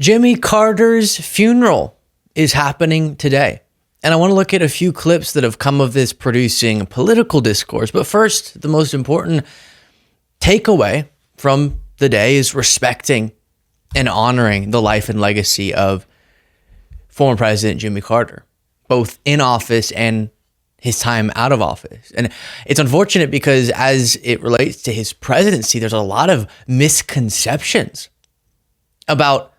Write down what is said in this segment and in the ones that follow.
Jimmy Carter's funeral is happening today. And I want to look at a few clips that have come of this producing political discourse. But first, the most important takeaway from the day is respecting and honoring the life and legacy of former President Jimmy Carter, both in office and his time out of office. And it's unfortunate because as it relates to his presidency, there's a lot of misconceptions about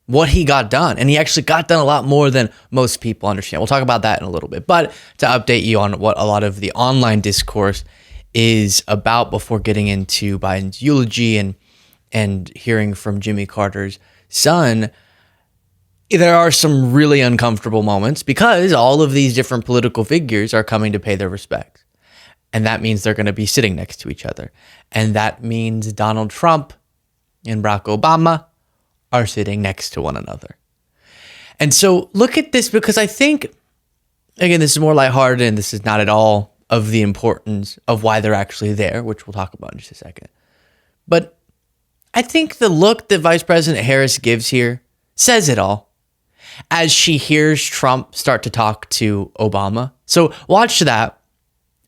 what he got done. And he actually got done a lot more than most people understand. We'll talk about that in a little bit. But to update you on what a lot of the online discourse is about before getting into Biden's eulogy and hearing from Jimmy Carter's son, there are some really uncomfortable moments because all of these different political figures are coming to pay their respects. And that means they're going to be sitting next to each other. And that means Donald Trump and Barack Obama are sitting next to one another. And so look at this, because I think, again, this is more lighthearted and this is not at all of the importance of why they're actually there, which we'll talk about in just a second. But I think the look that Vice President Harris gives here says it all as she hears Trump start to talk to Obama. So watch that,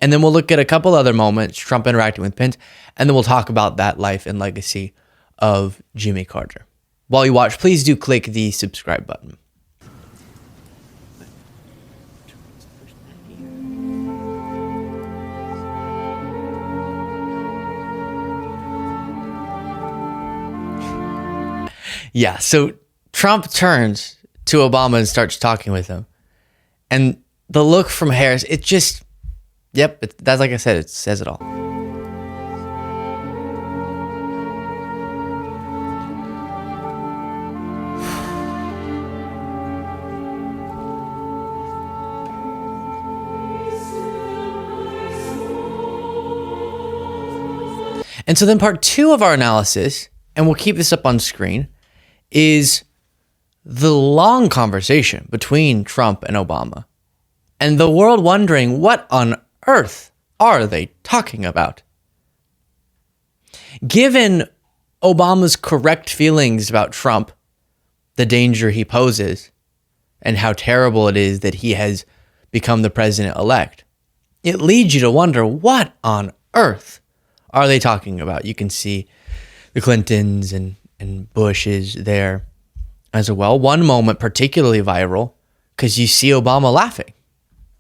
and then we'll look at a couple other moments, Trump interacting with Pence, and then we'll talk about that life and legacy of Jimmy Carter. While you watch, please do click the subscribe button. Yeah, so Trump turns to Obama and starts talking with him. And the look from Harris, it just, that's like I said, it says it all. And so then part two of our analysis, and we'll keep this up on screen, is the long conversation between Trump and Obama. And the world wondering, what on earth are they talking about? Given Obama's correct feelings about Trump, the danger he poses, and how terrible it is that he has become the president-elect, it leads you to wonder, what on earth are they talking about? You can see the Clintons and Bushes there as well. One moment particularly viral because you see Obama laughing.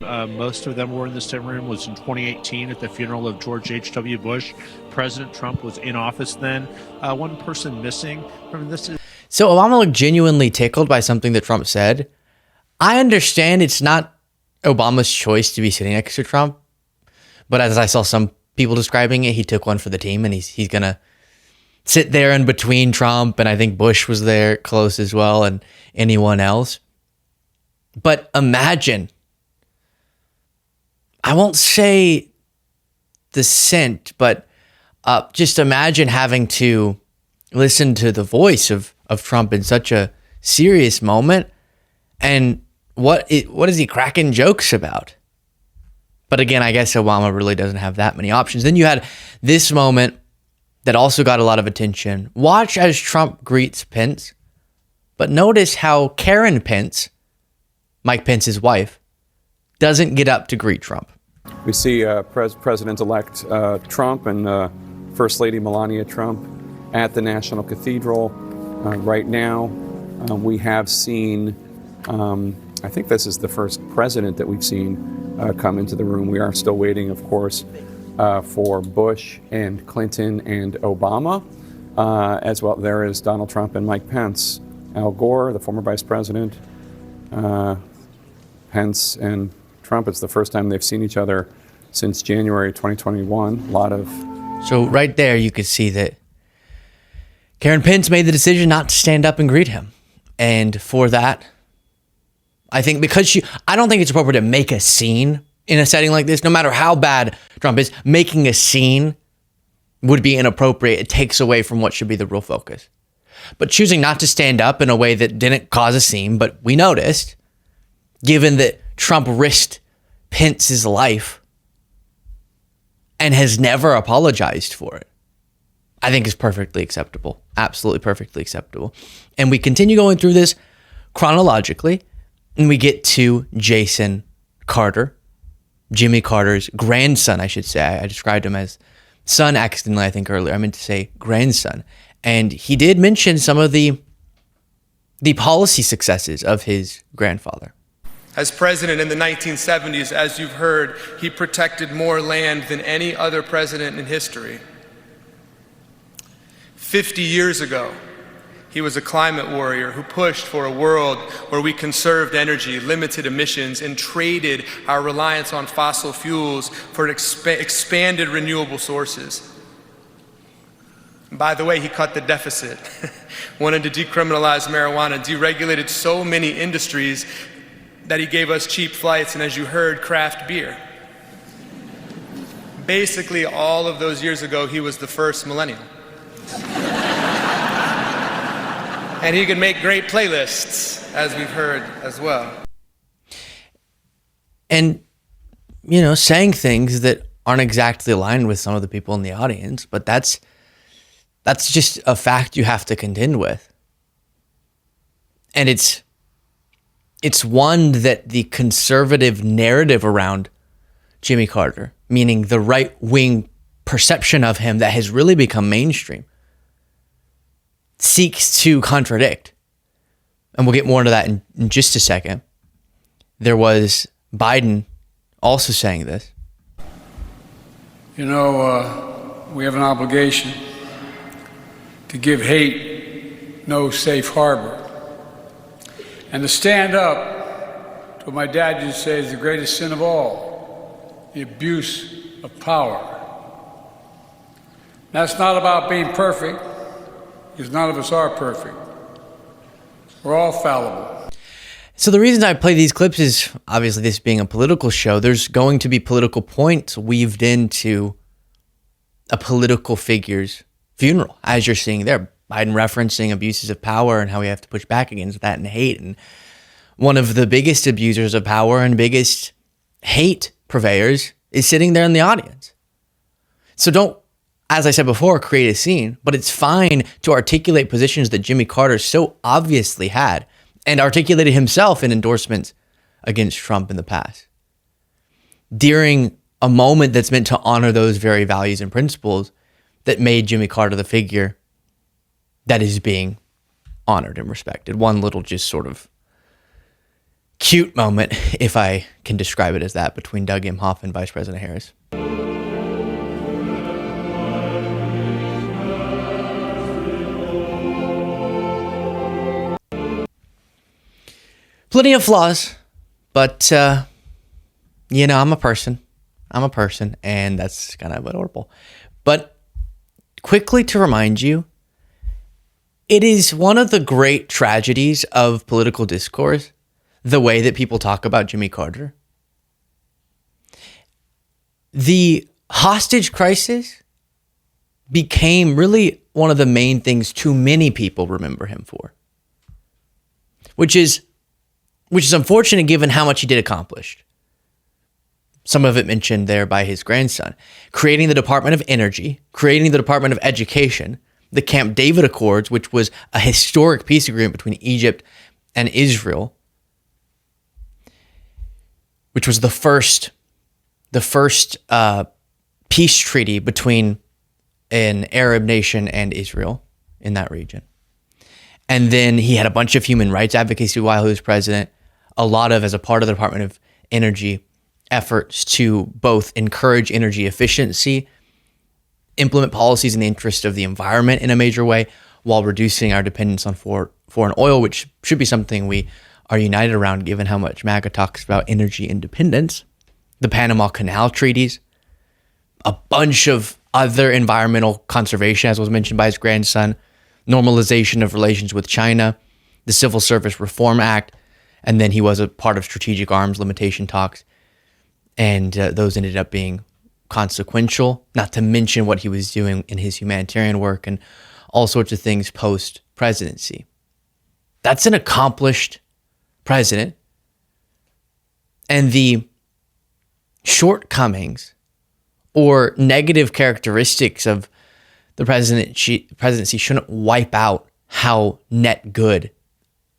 Most of them were in the same room. Was in 2018 at the funeral of George H.W. Bush. President Trump was in office then. One person missing from this. So Obama looked genuinely tickled by something that Trump said. I understand it's not Obama's choice to be sitting next to Trump, but as I saw some people describing it, he took one for the team, and he's gonna sit there in between Trump, and I think Bush was there close as well, and anyone else. But imagine, I won't say the scent, but just imagine having to listen to the voice of Trump in such a serious moment, and what is he cracking jokes about? But again, I guess Obama really doesn't have that many options. Then you had this moment that also got a lot of attention. Watch as Trump greets Pence, but notice how Karen Pence, Mike Pence's wife, doesn't get up to greet Trump. We see President-elect Trump and First Lady Melania Trump at the National Cathedral right now. We have seen, I think this is the first president that we've seen come into the room. We are still waiting, of course, for Bush and Clinton and Obama, as well. There is Donald Trump and Mike Pence. Al Gore, the former vice president, Pence and Trump. It's the first time they've seen each other since January 2021. So right there, you could see that Karen Pence made the decision not to stand up and greet him. And for that, I think I don't think it's appropriate to make a scene in a setting like this. No matter how bad Trump is, making a scene would be inappropriate. It takes away from what should be the real focus. But choosing not to stand up in a way that didn't cause a scene, but we noticed, given that Trump risked Pence's life and has never apologized for it. I think is perfectly acceptable. Absolutely perfectly acceptable. And we continue going through this chronologically, and we get to Jason Carter, Jimmy Carter's grandson, I should say. I described him as son accidentally, I think, earlier. I meant to say grandson. And he did mention some of the policy successes of his grandfather. As president in the 1970s, as you've heard, he protected more land than any other president in history. 50 years ago, he was a climate warrior who pushed for a world where we conserved energy, limited emissions, and traded our reliance on fossil fuels for expanded renewable sources. And by the way, he cut the deficit, wanted to decriminalize marijuana, deregulated so many industries that he gave us cheap flights and, as you heard, craft beer. Basically, all of those years ago, he was the first millennial. And he could make great playlists, as we've heard as well. And, you know, saying things that aren't exactly aligned with some of the people in the audience, but that's just a fact you have to contend with. And it's one that the conservative narrative around Jimmy Carter, meaning the right-wing perception of him that has really become mainstream, seeks to contradict. And we'll get more into that in just a second. There was Biden also saying this. You know, we have an obligation to give hate no safe harbor and to stand up to what my dad used to say is the greatest sin of all, the abuse of power. That's not about being perfect, because none of us are perfect. We're all fallible. So the reason I play these clips is, obviously this being a political show, there's going to be political points weaved into a political figure's funeral, as you're seeing there. Biden referencing abuses of power and how we have to push back against that and hate. And one of the biggest abusers of power and biggest hate purveyors is sitting there in the audience. So don't, as I said before, create a scene, but it's fine to articulate positions that Jimmy Carter so obviously had and articulated himself in endorsements against Trump in the past. During a moment that's meant to honor those very values and principles that made Jimmy Carter the figure that is being honored and respected. One little just sort of cute moment, if I can describe it as that, between Doug Emhoff and Vice President Harris. Plenty of flaws, but, you know, I'm a person, and that's kind of adorable. But quickly to remind you, it is one of the great tragedies of political discourse, the way that people talk about Jimmy Carter. The hostage crisis became really one of the main things too many people remember him for, which is unfortunate given how much he did accomplish. Some of it mentioned there by his grandson, creating the Department of Energy, creating the Department of Education, the Camp David Accords, which was a historic peace agreement between Egypt and Israel, which was the first peace treaty between an Arab nation and Israel in that region. And then he had a bunch of human rights advocacy while he was president, a lot of, as a part of the Department of Energy, efforts to both encourage energy efficiency, implement policies in the interest of the environment in a major way, while reducing our dependence on foreign oil, which should be something we are united around given how much MAGA talks about energy independence. The Panama Canal treaties, a bunch of other environmental conservation, as was mentioned by his grandson, normalization of relations with China, the Civil Service Reform Act, and then he was a part of strategic arms limitation talks, and those ended up being consequential, not to mention what he was doing in his humanitarian work and all sorts of things post-presidency. That's an accomplished president, and the shortcomings or negative characteristics of the presidency shouldn't wipe out how net good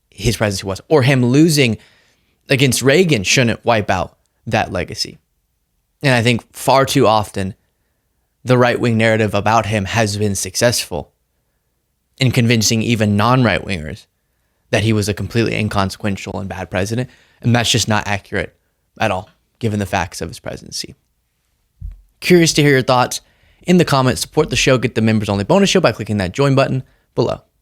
his presidency was, or him losing against Reagan shouldn't wipe out that legacy. And I think far too often, the right-wing narrative about him has been successful in convincing even non-right-wingers that he was a completely inconsequential and bad president. And that's just not accurate at all, given the facts of his presidency. Curious to hear your thoughts in the comments. Support the show, get the members-only bonus show by clicking that join button below.